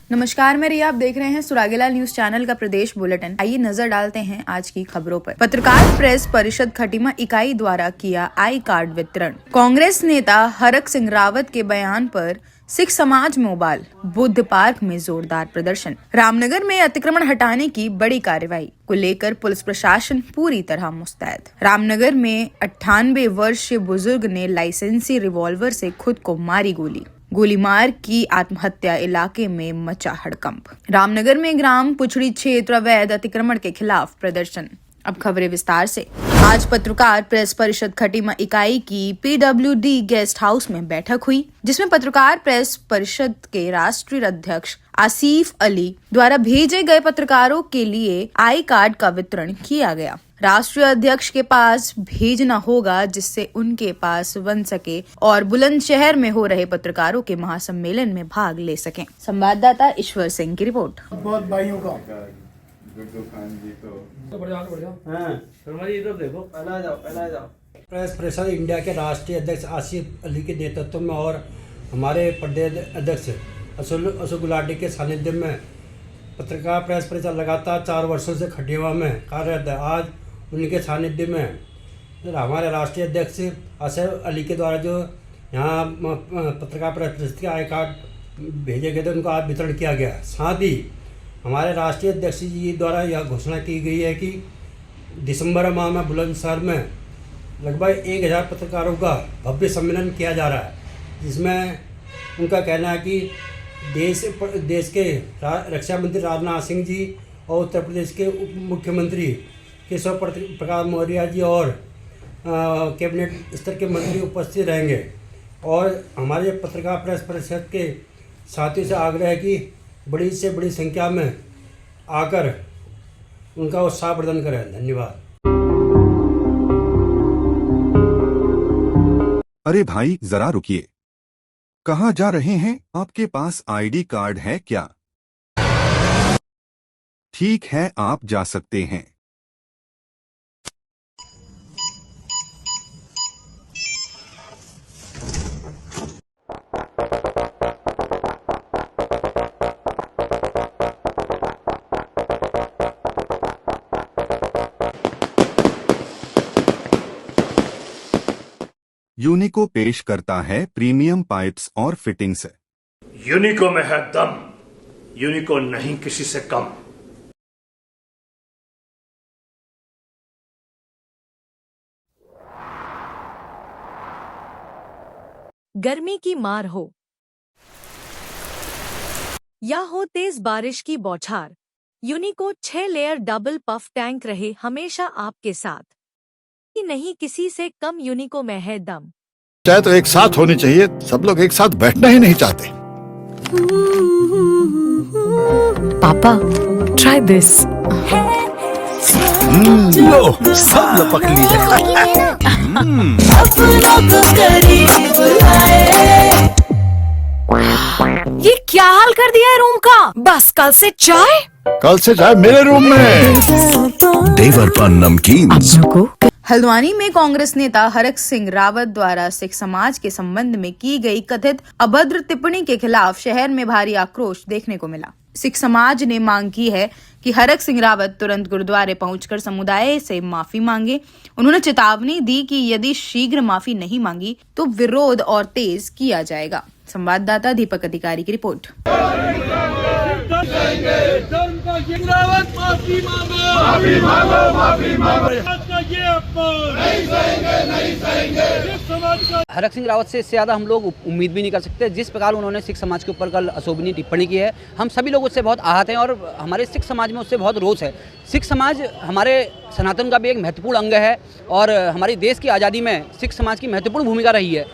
नमस्कार, मैं रिया, आप देख रहे हैं सुरागेलाल न्यूज चैनल का प्रदेश बुलेटिन। आइए नजर डालते हैं आज की खबरों पर। पत्रकार प्रेस परिषद खटीमा इकाई द्वारा किया आई कार्ड वितरण। कांग्रेस नेता हरक सिंह रावत के बयान पर सिख समाज में उबाल। बुद्ध पार्क में जोरदार प्रदर्शन। रामनगर में अतिक्रमण हटाने की बड़ी कार्रवाई को लेकर पुलिस प्रशासन पूरी तरह मुस्तैद। रामनगर में 98 वर्षीय बुजुर्ग ने लाइसेंसी रिवॉल्वर से खुद को मारी गोली मार की आत्महत्या। इलाके में मचा हड़कंप। रामनगर में ग्राम पुछड़ी क्षेत्र अवैध अतिक्रमण के खिलाफ प्रदर्शन। अब खबरें विस्तार से। आज पत्रकार प्रेस परिषद खटीमा इकाई की PWD गेस्ट हाउस में बैठक हुई, जिसमें पत्रकार प्रेस परिषद के राष्ट्रीय अध्यक्ष आसिफ अली द्वारा भेजे गए पत्रकारों के लिए आई कार्ड का वितरण किया गया। राष्ट्रीय अध्यक्ष के पास भेजना होगा जिससे उनके पास बन सके और बुलंदशहर में हो रहे पत्रकारों के महासम्मेलन में भाग ले सकें। संवाददाता ईश्वर सिंह की रिपोर्ट। बहुत भाइयों का प्रेस परिषद इंडिया के राष्ट्रीय अध्यक्ष आसिफ अली के नेतृत्व में और हमारे प्रदेश अध्यक्ष अशोक गुलाटी के सानिध्य में पत्रकार प्रेस परिषद लगातार 4 वर्षों से खटीमा में कार्यरत है। आज उनके सानिध्य में हमारे राष्ट्रीय अध्यक्ष आसिफ अली के द्वारा जो यहाँ पत्रकार प्रेस परिषद के आई कार्ड भेजे गए थे उनको आज वितरण किया गया। साथ ही हमारे राष्ट्रीय अध्यक्ष जी द्वारा यह घोषणा की गई है कि दिसंबर माह में बुलंदशहर में लगभग 1000 पत्रकारों का भव्य सम्मेलन किया जा रहा है, जिसमें उनका कहना है कि देश के रक्षा मंत्री राजनाथ सिंह जी और उत्तर प्रदेश के उप मुख्यमंत्री केशव प्रसाद मौर्य जी और कैबिनेट स्तर के मंत्री उपस्थित रहेंगे। और हमारे पत्रकार प्रेस परिषद के साथियों से आग्रह है कि बड़ी से बड़ी संख्या में आकर उनका उत्साह प्रदान करें। धन्यवाद। अरे भाई जरा रुकिए, कहाँ जा रहे हैं? आपके पास आईडी कार्ड है क्या? ठीक है, आप जा सकते हैं। यूनिको पेश करता है प्रीमियम पाइप्स और फिटिंग्स। यूनिको में है दम, यूनिको नहीं किसी से कम। गर्मी की मार हो या हो तेज बारिश की बौछार, यूनिको 6 लेयर डबल पफ टैंक रहे हमेशा आपके साथ। नहीं किसी से कम, यूनिको में है दम। चाहे तो एक साथ होनी चाहिए, सब लोग एक साथ बैठना ही नहीं चाहते। पापा ट्राई दिस। लो सब लपक लीजिए। ये क्या हाल कर दिया है रूम का? बस कल से चाय मेरे रूम में। देवर पान नमकीन। हल्द्वानी में कांग्रेस नेता हरक सिंह रावत द्वारा सिख समाज के संबंध में की गई कथित अभद्र टिप्पणी के खिलाफ शहर में भारी आक्रोश देखने को मिला। सिख समाज ने मांग की है कि हरक सिंह रावत तुरंत गुरुद्वारे पहुंचकर समुदाय से माफी मांगे। उन्होंने चेतावनी दी कि यदि शीघ्र माफी नहीं मांगी तो विरोध और तेज किया जाएगा। संवाददाता दीपक अधिकारी की रिपोर्ट। हरक सिंह रावत से इससे ज़्यादा हम लोग उम्मीद भी नहीं कर सकते। जिस प्रकार उन्होंने सिख समाज के ऊपर कल अशोभनीय टिप्पणी की है, हम सभी लोग उससे बहुत आहत हैं और हमारे सिख समाज में उससे बहुत रोष है। सिख समाज हमारे सनातन का भी एक महत्वपूर्ण अंग है और हमारी देश की आज़ादी में सिख समाज की महत्वपूर्ण भूमिका रही है।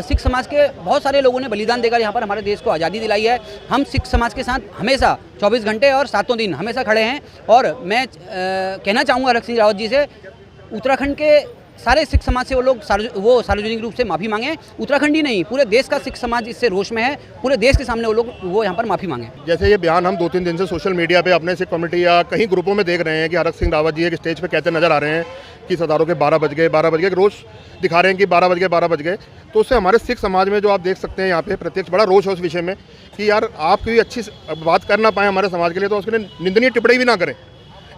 सिख समाज के बहुत सारे लोगों ने बलिदान देकर यहाँ पर हमारे देश को आज़ादी दिलाई है। हम सिख समाज के साथ हमेशा 24 घंटे और 7 दिन हमेशा खड़े हैं। और मैं कहना चाहूँगा हरक सिंह रावत जी से, उत्तराखंड के सारे सिख समाज से वो सार्वजनिक रूप से माफ़ी मांगे। उत्तराखंड ही नहीं, पूरे देश का सिख समाज इससे रोष में है। पूरे देश के सामने वो यहाँ पर माफ़ी मांगे। जैसे ये बयान हम 2-3 दिन से सोशल मीडिया पे अपने सिख कम्युनिटी या कहीं ग्रुपों में देख रहे हैं कि हरक सिंह रावत जी एक स्टेज पे कहते नजर आ रहे हैं कि सरदारों के 12 बज गए रोज़ दिखा रहे हैं कि 12 बज गए। तो उससे हमारे सिख समाज में जो आप देख सकते हैं यहाँ पे प्रत्यक्ष बड़ा रोष है उस विषय में कि यार आप कोई अच्छी बात कर ना पाए हमारे समाज के लिए तो उसके लिए निंदनीय टिप्पणी भी ना करें।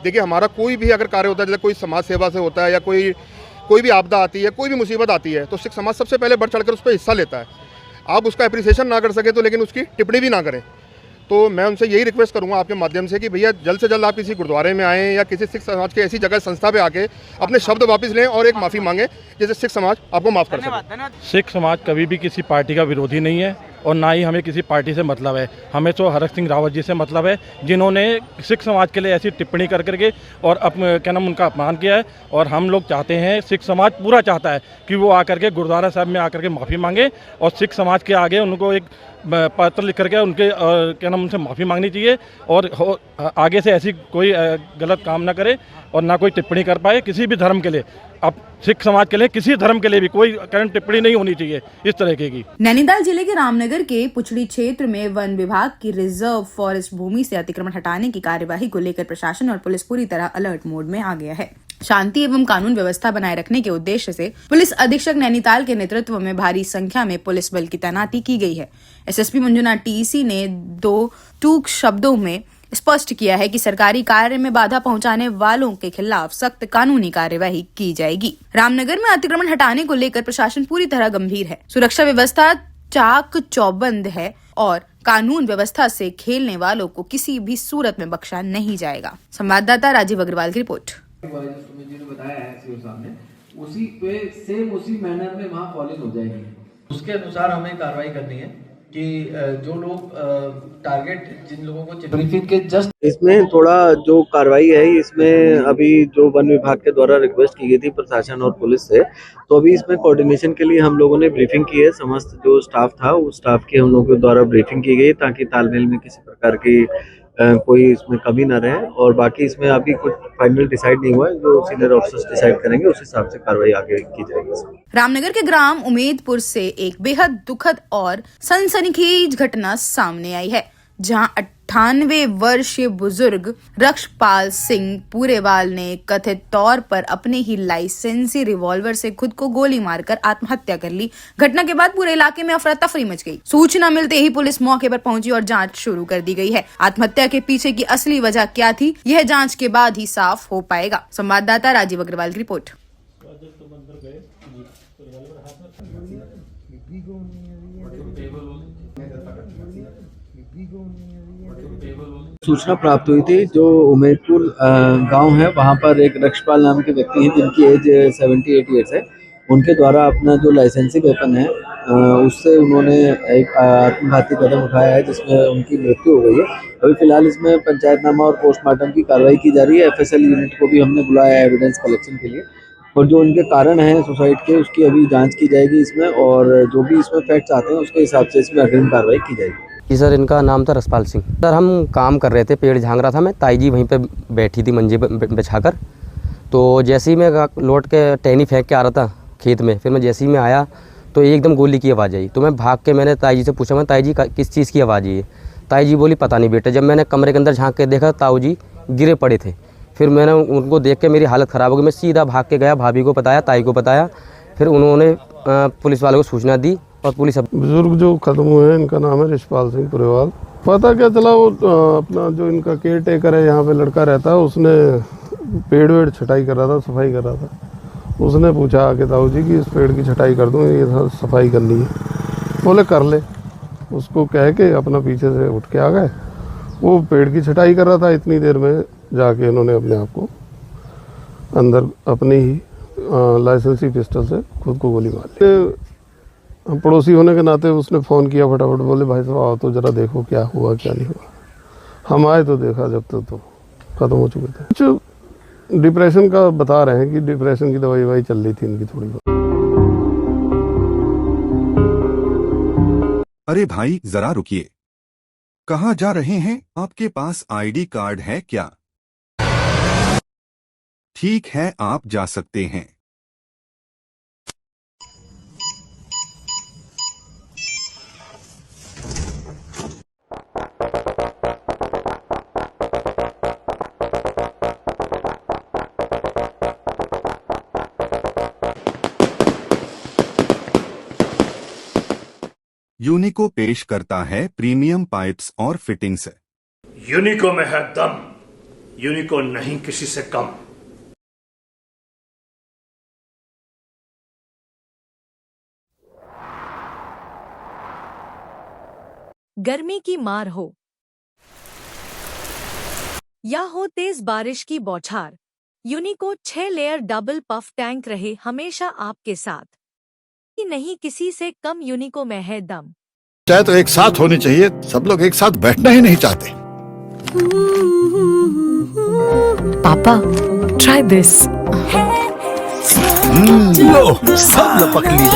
देखिए हमारा कोई भी अगर कार्य होता है, जैसे कोई समाज सेवा से होता है या कोई भी आपदा आती है, कोई भी मुसीबत आती है, तो सिख समाज सबसे पहले बढ़ चढ़कर उस पर हिस्सा लेता है। आप उसका अप्रिसिएशन ना कर सके तो लेकिन उसकी टिप्पणी भी ना करें। तो मैं उनसे यही रिक्वेस्ट करूंगा आपके माध्यम से कि भैया जल्द से जल्द आप किसी गुरुद्वारे में आएँ या किसी सिख समाज के ऐसी जगह संस्था पे आके अपने शब्द वापस लें और एक माफ़ी मांगें, जिससे सिख समाज आपको माफ़ कर सके। सिख समाज कभी भी किसी पार्टी का विरोधी नहीं है और ना ही हमें किसी पार्टी से मतलब है। हमें तो हरक सिंह रावत जी से मतलब है, जिन्होंने सिख समाज के लिए ऐसी टिप्पणी कर करके और क्या नाम उनका अपमान किया है। और हम लोग चाहते हैं, सिख समाज पूरा चाहता है कि वो आकर के गुरुद्वारा साहब में आकर के माफ़ी मांगे और सिख समाज के आगे उनको एक पत्र लिख करके उनके क्या नाम उनसे माफ़ी मांगनी चाहिए और आगे से ऐसी कोई गलत काम ना करे और ना कोई टिप्पणी कर पाए किसी भी धर्म के लिए। अब सिख समाज के लिए किसी धर्म के लिए भी कोई करंट टिप्पणी नहीं होनी चाहिए इस तरह की। नैनीताल जिले के रामनगर के पुछड़ी क्षेत्र में वन विभाग की रिजर्व फॉरेस्ट भूमि से अतिक्रमण हटाने की कार्यवाही को लेकर प्रशासन और पुलिस पूरी तरह अलर्ट मोड में आ गया है। शांति एवं कानून व्यवस्था बनाए रखने के उद्देश्य से पुलिस अधीक्षक नैनीताल के नेतृत्व में भारी संख्या में पुलिस बल की तैनाती की गई है। एसएसपी मंजुनाथ टीसी ने 2 टूक शब्दों में स्पष्ट किया है कि सरकारी कार्य में बाधा पहुंचाने वालों के खिलाफ सख्त कानूनी कार्यवाही की जाएगी। रामनगर में अतिक्रमण हटाने को लेकर प्रशासन पूरी तरह गंभीर है। सुरक्षा व्यवस्था चाक चौबंद है और कानून व्यवस्था से खेलने वालों को किसी भी सूरत में बख्शा नहीं जाएगा। संवाददाता राजीव अग्रवाल की रिपोर्ट। जी ने बताया है सीओ साहब ने, उसी पे सेम उसी मैनर में वहाँ फॉलोइंग हो जाएगी। उसके अनुसार हमें कार्रवाई करनी है कि जो लोग टारगेट जिन लोगों को ब्रीफिंग के जस्ट इसमें थोड़ा जो कार्रवाई है इसमें अभी जो वन विभाग के द्वारा रिक्वेस्ट की गई थी प्रशासन और पुलिस से, तो अभी इसमें कोऑर्डिनेशन के लिए हम लोगों ने ब्रीफिंग की है। समस्त जो स्टाफ था उस स्टाफ की हम लोगों के द्वारा ब्रीफिंग की गई ताकि तालमेल में किसी प्रकार की कोई इसमें कमी ना रहे। और बाकी इसमें अभी कुछ फाइनल डिसाइड नहीं हुआ है, जो सीनियर ऑफिसर्स डिसाइड करेंगे उस हिसाब से कार्रवाई आगे की जाएगी। रामनगर के ग्राम उमेदपुर से एक बेहद दुखद और सनसनीखेज घटना सामने आई है, जहां 98 वर्षीय बुजुर्ग रक्षपाल सिंह पूरेवाल ने कथित तौर पर अपने ही लाइसेंसी रिवॉल्वर से खुद को गोली मारकर आत्महत्या कर ली। घटना के बाद पूरे इलाके में अफरा तफरी मच गई। सूचना मिलते ही पुलिस मौके पर पहुंची और जांच शुरू कर दी गई है। आत्महत्या के पीछे की असली वजह क्या थी, यह जांच के बाद ही साफ हो पाएगा। संवाददाता राजीव अग्रवाल की रिपोर्ट। सूचना प्राप्त हुई थी, जो उमेदपुर गांव है वहां पर एक रक्षपाल नाम के व्यक्ति हैं जिनकी एज 78 ईयर्स है। उनके द्वारा अपना जो लाइसेंसी वेपन है उससे उन्होंने एक आत्मघाती कदम उठाया है जिसमें उनकी मृत्यु हो गई है। अभी फिलहाल इसमें पंचायतनामा और पोस्टमार्टम की कार्रवाई की जा रही है। एफएसएल यूनिट को भी हमने बुलाया है एविडेंस कलेक्शन के लिए, और जो उनके कारण हैं सुसाइड के उसकी अभी जांच की जाएगी इसमें, और जो भी इसमें फैक्ट्स आते हैं उसके हिसाब से इसमें अग्रिम कार्रवाई की जाएगी। जी सर, इनका नाम था रक्षपाल सिंह। सर हम काम कर रहे थे, पेड़ झांक रहा था मैं, ताई जी वहीं पे बैठी थी मंजे बिछाकर। तो जैसे ही मैं लौट के टहनी फेंक के आ रहा था खेत में, फिर मैं जैसे ही मैं आया तो एकदम गोली की आवाज़ आई। तो मैं भाग के मैंने ताई जी से पूछा, मैं ताई जी किस चीज़ की आवाज़ है? ताई जी बोली पता नहीं बेटा। जब मैंने कमरे के अंदर झांक के देखा ताऊ जी गिरे पड़े थे। फिर मैंने उनको देख के मेरी हालत ख़राब हो गई। मैं सीधा भाग के गया, भाभी को बताया, ताई को बताया, फिर उन्होंने पुलिस वालों को सूचना दी और पुलिस। बुजुर्ग जो खत्म हुए हैं इनका नाम है रक्षपाल सिंह पुरेवाल। पता क्या चला, वो अपना जो इनका केयर टेकर है यहाँ पे लड़का रहता है, उसने पेड़ वेड़ छटाई कर रहा था, सफाई कर रहा था। उसने पूछा आके ताऊ जी कि इस पेड़ की छटाई कर दूँ, ये सफाई करनी है। बोले कर ले। उसको कह के अपना पीछे से उठ के आ गए। वो पेड़ की छटाई कर रहा था, इतनी देर में जाके इन्होंने अपने आप को अंदर अपनी ही लाइसेंसी पिस्टल से खुद को गोली मार ली। पड़ोसी होने के नाते उसने फ़ोन किया फटाफट, बोले भाई साहब आओ तो ज़रा देखो क्या हुआ क्या नहीं हुआ। हम आए तो देखा जब तक तो ख़त्म हो चुके थे। कुछ डिप्रेशन का बता रहे हैं कि डिप्रेशन की दवाई वही चल रही थी इनकी थोड़ी बहुत। अरे भाई जरा रुकिए, कहाँ जा रहे हैं? आपके पास आईडी कार्ड है क्या? ठीक है, आप जा सकते हैं। यूनिको पेश करता है प्रीमियम पाइप्स और फिटिंग्स। यूनिको में है दम, यूनिको नहीं किसी से कम। गर्मी की मार हो या हो तेज बारिश की बौछार, यूनिको 6 लेयर डबल पफ टैंक रहे हमेशा आपके साथ। कि नहीं किसी से कम यूनिको में है दम। चाहे तो एक साथ होनी चाहिए, सब लोग एक साथ बैठना ही नहीं चाहते। पापा ट्राई दिस। लो सब लपक लिए।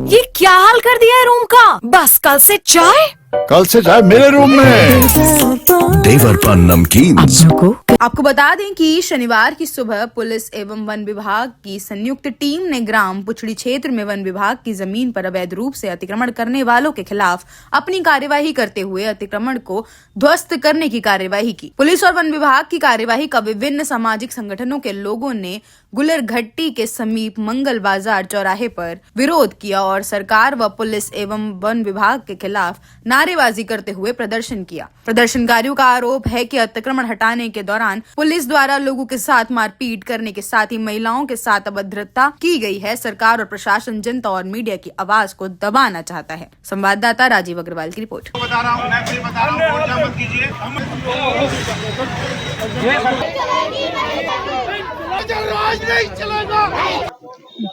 ये क्या हाल कर दिया है रूम का? बस कल से चाय मेरे रूम में। देवर पान नमकीन। आपको बता दें कि शनिवार की सुबह पुलिस एवं वन विभाग की संयुक्त टीम ने ग्राम पुछड़ी क्षेत्र में वन विभाग की जमीन पर अवैध रूप से अतिक्रमण करने वालों के खिलाफ अपनी कार्यवाही करते हुए अतिक्रमण को ध्वस्त करने की कार्यवाही की। पुलिस और वन विभाग की कार्यवाही का विभिन्न सामाजिक संगठनों के लोगों ने गुलरघट्टी के समीप मंगल बाजार चौराहे पर विरोध किया और सरकार व पुलिस एवं वन विभाग के खिलाफ नारेबाजी करते हुए प्रदर्शन किया। प्रदर्शनकारियों का आरोप है कि अतिक्रमण हटाने के दौरान पुलिस द्वारा लोगों के साथ मारपीट करने के साथ ही महिलाओं के साथ अभद्रता की गई है। सरकार और प्रशासन जनता और मीडिया की आवाज को दबाना चाहता है। संवाददाता राजीव अग्रवाल की रिपोर्ट।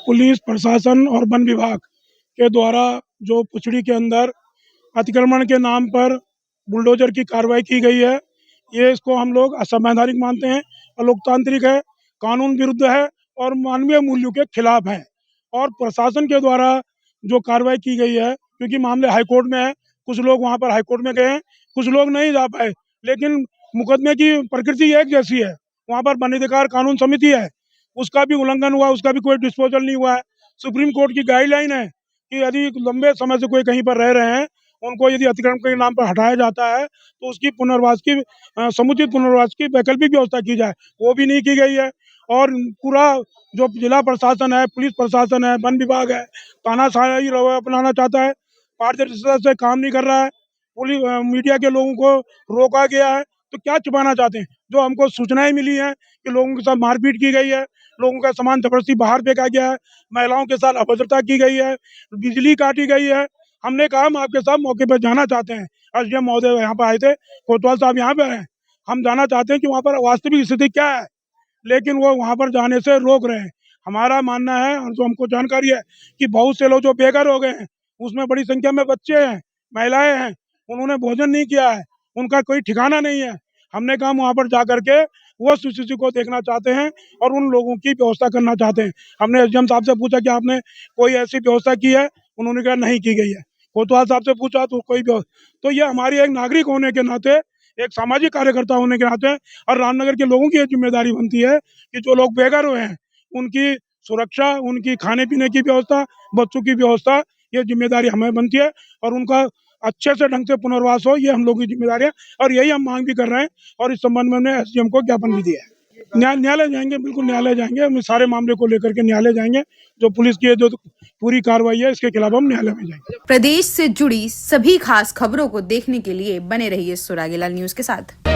पुलिस प्रशासन और वन विभाग के द्वारा जो पुछड़ी के अंदर अतिक्रमण के नाम पर बुलडोजर की कार्रवाई की गई है, ये इसको हम लोग असंवैधानिक मानते हैं, अलोकतांत्रिक है, कानून विरुद्ध है और मानवीय मूल्यों के खिलाफ है। और प्रशासन के द्वारा जो कार्रवाई की गई है, क्योंकि मामले हाईकोर्ट में है, कुछ लोग वहाँ पर हाईकोर्ट में गए हैं, कुछ लोग नहीं जा पाए, लेकिन मुकदमे की प्रकृति एक जैसी है। वहाँ पर वन अधिकार कानून समिति है, उसका भी उल्लंघन हुआ, उसका भी कोई डिस्पोजल नहीं हुआ है। सुप्रीम कोर्ट की गाइडलाइन है कि यदि लंबे समय से कोई कहीं पर रह रहे हैं, उनको यदि अतिक्रमण के नाम पर हटाया जाता है तो उसकी पुनर्वास की समुचित पुनर्वास की वैकल्पिक व्यवस्था की जाए, वो भी नहीं की गई है। और पूरा जो जिला प्रशासन है, पुलिस प्रशासन है, वन विभाग है, तानाशाही रवैया अपनाना चाहता है, पारदर्शिता से काम नहीं कर रहा है। पुलिस मीडिया के लोगों को रोका गया है, तो क्या छुपाना चाहते हैं? जो हमको सूचनाएं मिली हैं कि लोगों के साथ मारपीट की गई है, लोगों का सामान जबरदस्ती बाहर फेंका गया है, महिलाओं के साथ अभद्रता की गई है, बिजली काटी गई है। हमने कहा हम आपके साथ मौके पर जाना चाहते हैं। एसडीएम महोदय यहाँ पर आए थे, कोतवाल साहब यहाँ पर हैं, हम जाना चाहते हैं कि वहाँ पर वास्तविक स्थिति क्या है, लेकिन वो वहाँ पर जाने से रोक रहे हैं। हमारा मानना है और जो हमको जानकारी है कि बहुत से लोग जो बेघर हो गए हैं, उसमें बड़ी संख्या में बच्चे हैं, महिलाएं हैं, उन्होंने भोजन नहीं किया है, उनका कोई ठिकाना नहीं है। हमने कहा वहाँ पर जा करके वो स्थिति को देखना चाहते हैं और उन लोगों की व्यवस्था करना चाहते हैं। हमने एसडीएम साहब से पूछा कि आपने कोई ऐसी व्यवस्था की है, उन्होंने कहा नहीं की गई है। कोतवाल साहब से पूछा तो कोई तो ये हमारी एक नागरिक होने के नाते, एक सामाजिक कार्यकर्ता होने के नाते और रामनगर के लोगों की जिम्मेदारी बनती है कि जो लोग बेघर हुए हैं उनकी सुरक्षा, उनकी खाने पीने की व्यवस्था, बच्चों की व्यवस्था, ये जिम्मेदारी हमें बनती है और उनका अच्छे से ढंग से पुनर्वास हो, ये हम लोगों की जिम्मेदारी है और यही हम मांग भी कर रहे हैं। और इस संबंध में हमने एसडीएम को ज्ञापन भी दिया है। न्यायालय जाएंगे, बिल्कुल न्यायालय जाएंगे, हम इस सारे मामले को लेकर के न्यायालय जाएंगे। जो पुलिस की जो पूरी कार्रवाई है, इसके खिलाफ हम न्यायालय में जाएंगे। प्रदेश से जुड़ी सभी खास खबरों को देखने के लिए बने रहिए सुरागेला न्यूज के साथ।